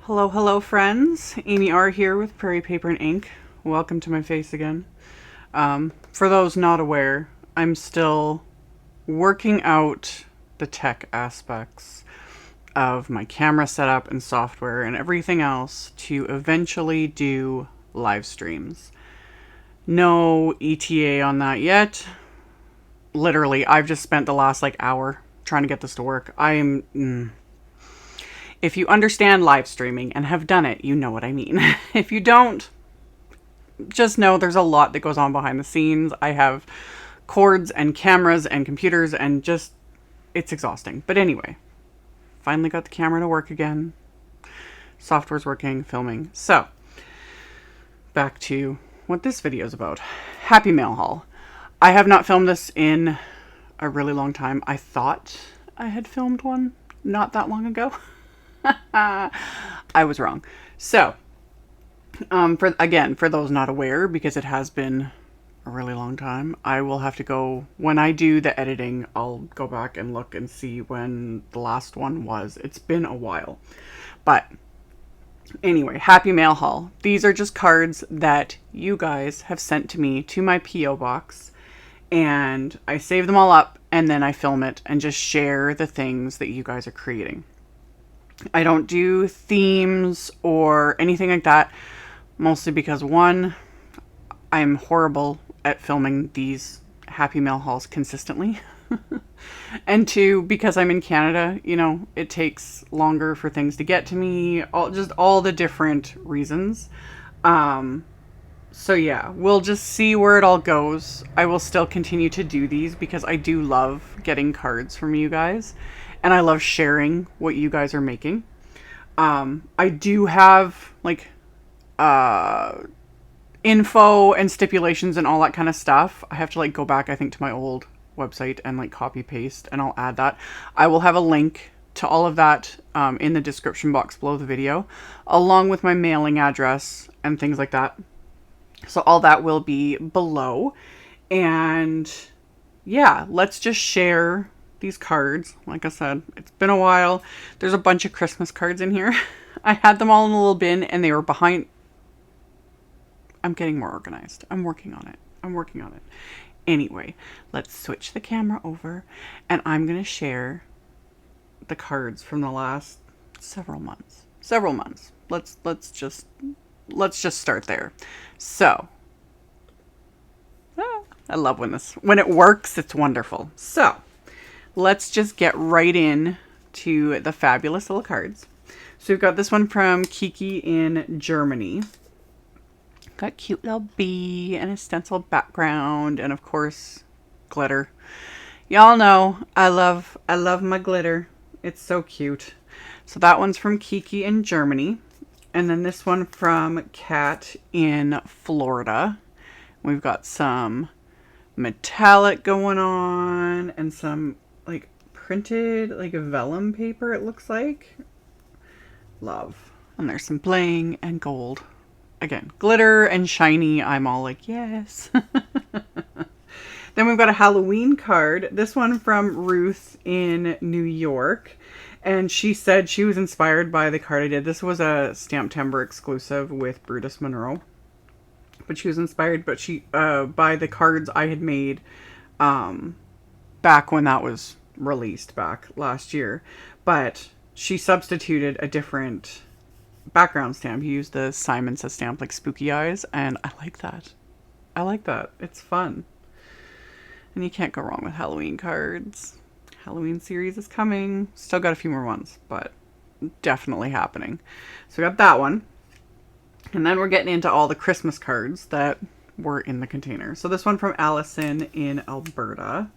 Hello, hello, friends. AmyR here with Prairie Paper and Ink. Welcome to my face again. For those not aware, I'm still working out the tech aspects of my camera setup and software and everything else to eventually do live streams. No ETA on that yet. Literally, I've just spent the last hour trying to get this to work. If you understand live streaming and have done it, you know what I mean. If you don't, just know there's a lot that goes on behind the scenes. I have cords and cameras and computers and just, it's exhausting. But anyway, finally got the camera to work again. Software's working, filming. So, back to what this video is about. Happy Mail Haul. I have not filmed this in a really long time. I thought I had filmed one not that long ago. I was wrong. So, for those not aware, because it has been a really long time, I will have to go, when I do the editing, I'll go back and look and see when the last one was. It's been a while. But anyway, Happy Mail Haul. These are just cards that you guys have sent to me to my P.O. box. And I save them all up and then I film it and just share the things that you guys are creating. I don't do themes or anything like that, mostly because one, I'm horrible at filming these Happy Mail hauls consistently. And two, because I'm in Canada, it takes longer for things to get to me, all the different reasons. So yeah, we'll just see where it all goes. I will still continue to do these because I do love getting cards from you guys. And I love sharing what you guys are making. I do have info and stipulations and all that kind of stuff. I have to go back, I think, to my old website and copy paste, and I'll add that. I will have a link to all of that in the description box below the video, along with my mailing address and things like that. So all that will be below. And yeah, let's just share these cards. Like I said, it's been a while. There's a bunch of Christmas cards in here. I had them all in a little bin and they were behind. I'm getting more organized. I'm working on it. Anyway, let's switch the camera over and I'm going to share the cards from the last several months. Let's just start there. So, I love when it works. It's wonderful. So, let's just get right in to the fabulous little cards. So we've got this one from Kiki in Germany. Got cute little bee and a stencil background and of course glitter. Y'all know I love my glitter. It's so cute. So that one's from Kiki in Germany. And then this one from Kat in Florida. We've got some metallic going on and some printed vellum paper, it looks like. Love. And there's some bling and gold. Again, glitter and shiny. I'm all yes. Then we've got a Halloween card. This one from Ruth in New York. And she said she was inspired by the card I did. This was a Stamptember exclusive with Brutus Monroe. But she was inspired by the cards I had made back when that was released back last year. But she substituted a different background stamp. He used the Simon Says stamp, spooky eyes, and I like that. It's fun. And you can't go wrong with Halloween cards. Halloween series is coming. Still got a few more ones, but definitely happening. So we got that one. And then we're getting into all the Christmas cards that were in the container. So this one from Allison in Alberta.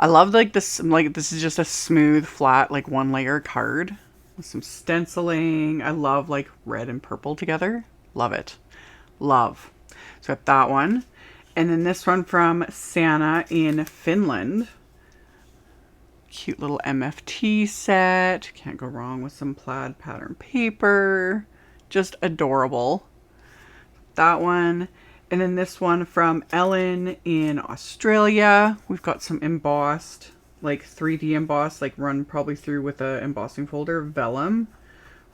I love this, this is just a smooth, flat, one layer card with some stenciling. I love red and purple together. Love it. Love. So got that one. And then this one from Santa in Finland. Cute little MFT set. Can't go wrong with some plaid pattern paper. Just adorable. That one. And then this one from Ellen in Australia. We've got some embossed, 3D embossed, run probably through with a embossing folder, vellum.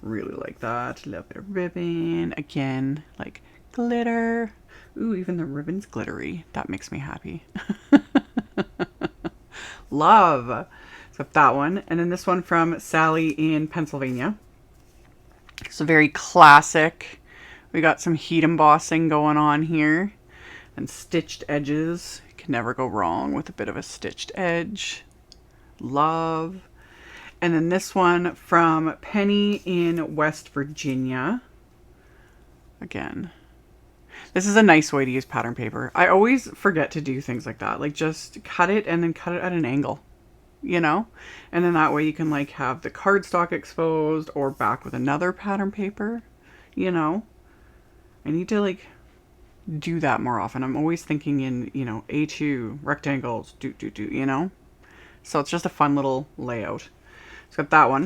Really like that. A little bit of ribbon. Again, like glitter. Ooh, even the ribbon's glittery. That makes me happy. Love. So that one. And then this one from Sally in Pennsylvania. It's a very classic. We got some heat embossing going on here. And stitched edges. You can never go wrong with a bit of a stitched edge. Love. And then this one from Penny in West Virginia. Again, this is a nice way to use pattern paper. I always forget to do things like that. Like just cut it and then cut it at an angle, you know? And then that way you can like have the cardstock exposed or back with another pattern paper, you know? I need to like do that more often. I'm always thinking in, you know, A2 rectangles, you know? So it's just a fun little layout. It's got that one.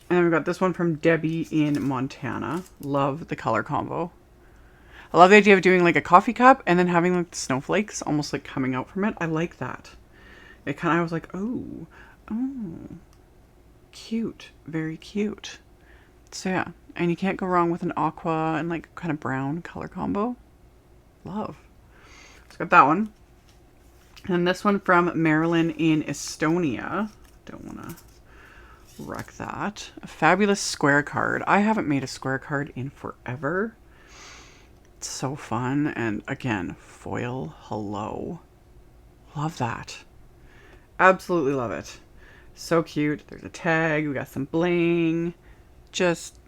And then we've got this one from Debbie in Montana. Love the color combo. I love the idea of doing like a coffee cup and then having like the snowflakes almost like coming out from it. I like that. It kind of, I was like, oh, cute. Very cute. So yeah, and you can't go wrong with an aqua and like kind of brown color combo. Love. It's got that one. And this one from Marilyn in Estonia. Don't want to wreck that. A fabulous square card. I haven't made a square card in forever. It's so fun. And again, foil hello. Love that. Absolutely love it. So cute. There's a tag. We got some bling. Just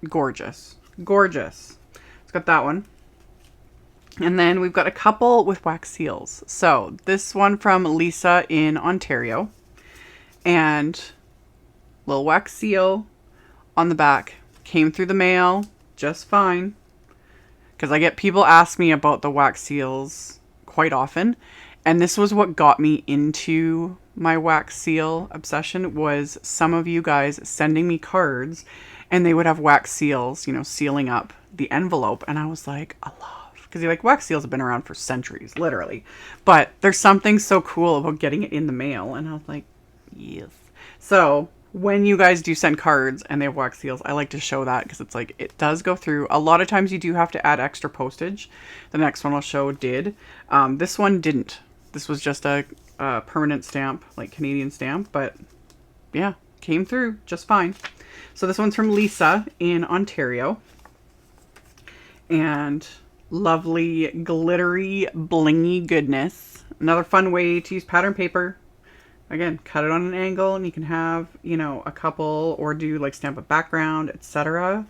gorgeous. Gorgeous. It's got that one. And then we've got a couple with wax seals. So this one from Lisa in Ontario. And little wax seal on the back. Came through the mail just fine. Because I get people ask me about the wax seals quite often. And this was what got me into my wax seal obsession, was some of you guys sending me cards and they would have wax seals, you know, sealing up the envelope. And I was like, I love. Because you're like, wax seals have been around for centuries, literally. But there's something so cool about getting it in the mail. And I was like, yes. So when you guys do send cards and they have wax seals, I like to show that because it's like, it does go through. A lot of times you do have to add extra postage. The next one I'll show did. This one didn't. This was just a permanent stamp, like Canadian stamp. But yeah, came through just fine. So this one's from Lisa in Ontario. And lovely, glittery, blingy goodness. Another fun way to use pattern paper. Again, cut it on an angle and you can have, you know, a couple or do like stamp a background, etc.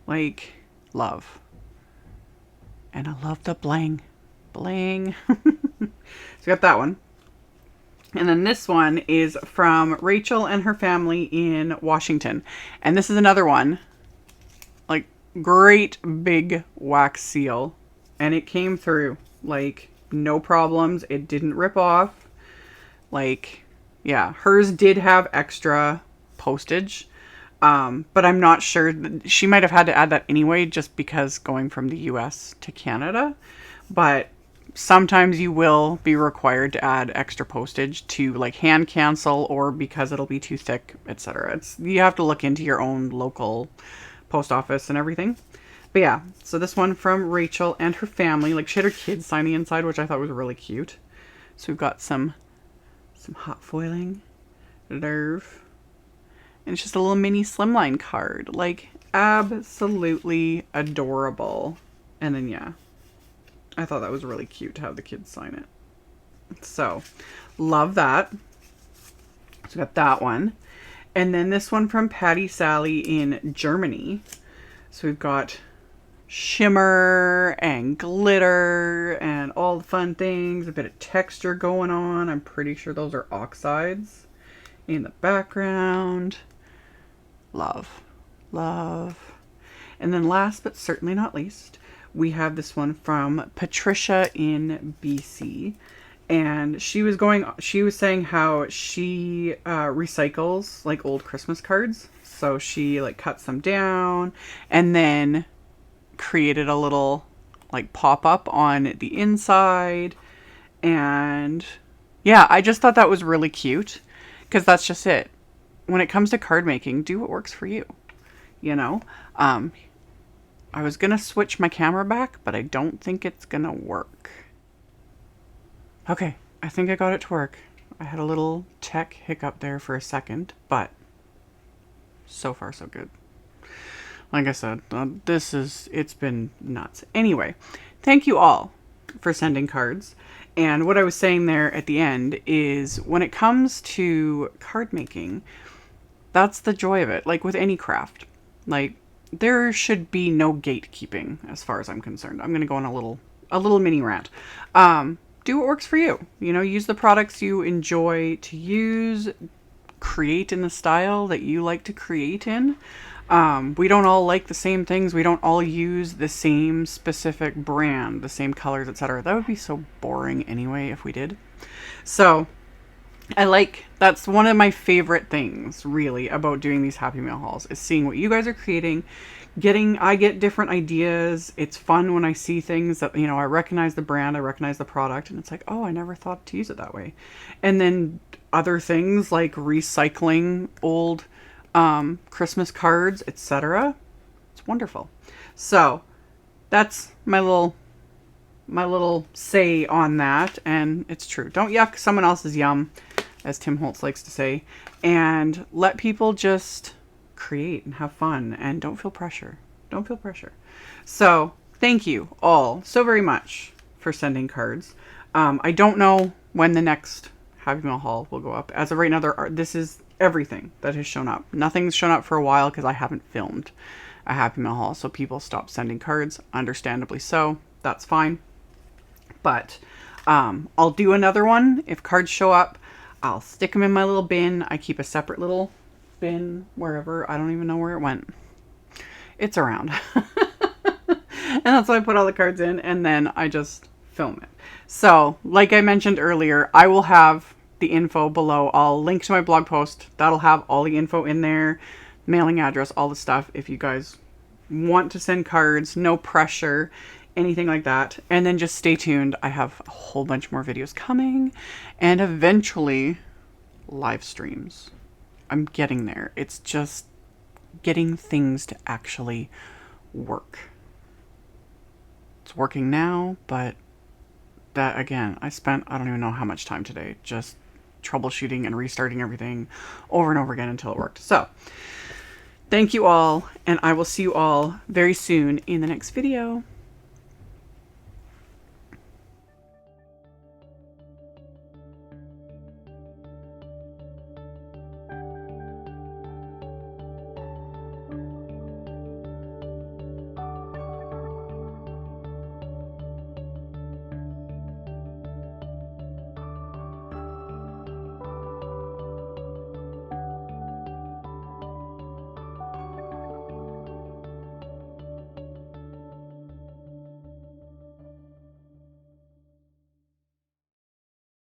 Like, love. And I love the bling. Bling. So we got that one. And then this one is from Rachel and her family in Washington. And this is another one. Like, great big wax seal. And it came through. Like, no problems. It didn't rip off. Like, yeah. Hers did have extra postage. But I'm not sure. She might have had to add that anyway, just because going from the US to Canada. But sometimes you will be required to add extra postage to like hand cancel or because it'll be too thick, etc. You have to look into your own local post office and everything. But yeah, so this one from Rachel and her family. Like, she had her kids sign the inside, which I thought was really cute. So we've got some hot foiling. Nerve. And it's just a little mini slimline card. Like, absolutely adorable. And then, yeah, I thought that was really cute to have the kids sign it. So, love that. So, got that one. And then this one from Patty Sally in Germany. So, we've got shimmer and glitter and all the fun things. A bit of texture going on. I'm pretty sure those are oxides in the background. Love. Love. And then last but certainly not least, we have this one from Patricia in BC. And she was saying how she recycles like old Christmas cards. So she like cuts them down and then created a little like pop-up on the inside. And yeah, I just thought that was really cute because that's just it. When it comes to card making, do what works for you. you know. I was gonna switch my camera back, but I don't think it's gonna work. Okay, I think I got it to work. I had a little tech hiccup there for a second, but so far so good. Like I said, it's been nuts. Anyway, thank you all for sending cards. And what I was saying there at the end is when it comes to card making, that's the joy of it. Like with any craft, like there should be no gatekeeping as far as I'm concerned. I'm going to go on a little mini rant. Do what works for you. You know, use the products you enjoy to use, create in the style that you like to create in. We don't all like the same things. We don't all use the same specific brand, the same colors, etc. That would be so boring anyway if we did. So that's one of my favorite things really about doing these Happy Mail hauls is seeing what you guys are creating. I get different ideas. It's fun when I see things that, you know, I recognize the brand, I recognize the product, and it's like, oh, I never thought to use it that way. And then other things like recycling old Christmas cards, etc. It's wonderful. So that's my little say on that, and it's true. Don't yuck someone else's yum, as Tim Holtz likes to say, and let people just create and have fun, and don't feel pressure. Don't feel pressure. So thank you all so very much for sending cards. I don't know when the next Happy Mail haul will go up. As of right now, this is everything that has shown up. Nothing's shown up for a while because I haven't filmed a Happy Mail haul, so people stopped sending cards, understandably so. That's fine. But I'll do another one. If cards show up, I'll stick them in my little bin. I keep a separate little bin wherever. I don't even know where it went. It's around. And that's why I put all the cards in, and then I just film it. So, like I mentioned earlier, I will have the info below. I'll link to my blog post. That'll have all the info in there, mailing address, all the stuff. If you guys want to send cards, no pressure, anything like that. And then just stay tuned. I have a whole bunch more videos coming, and eventually live streams. I'm getting there. It's just getting things to actually work. It's working now, but that again, I don't even know how much time today just troubleshooting and restarting everything over and over again until it worked. So thank you all, and I will see you all very soon in the next video.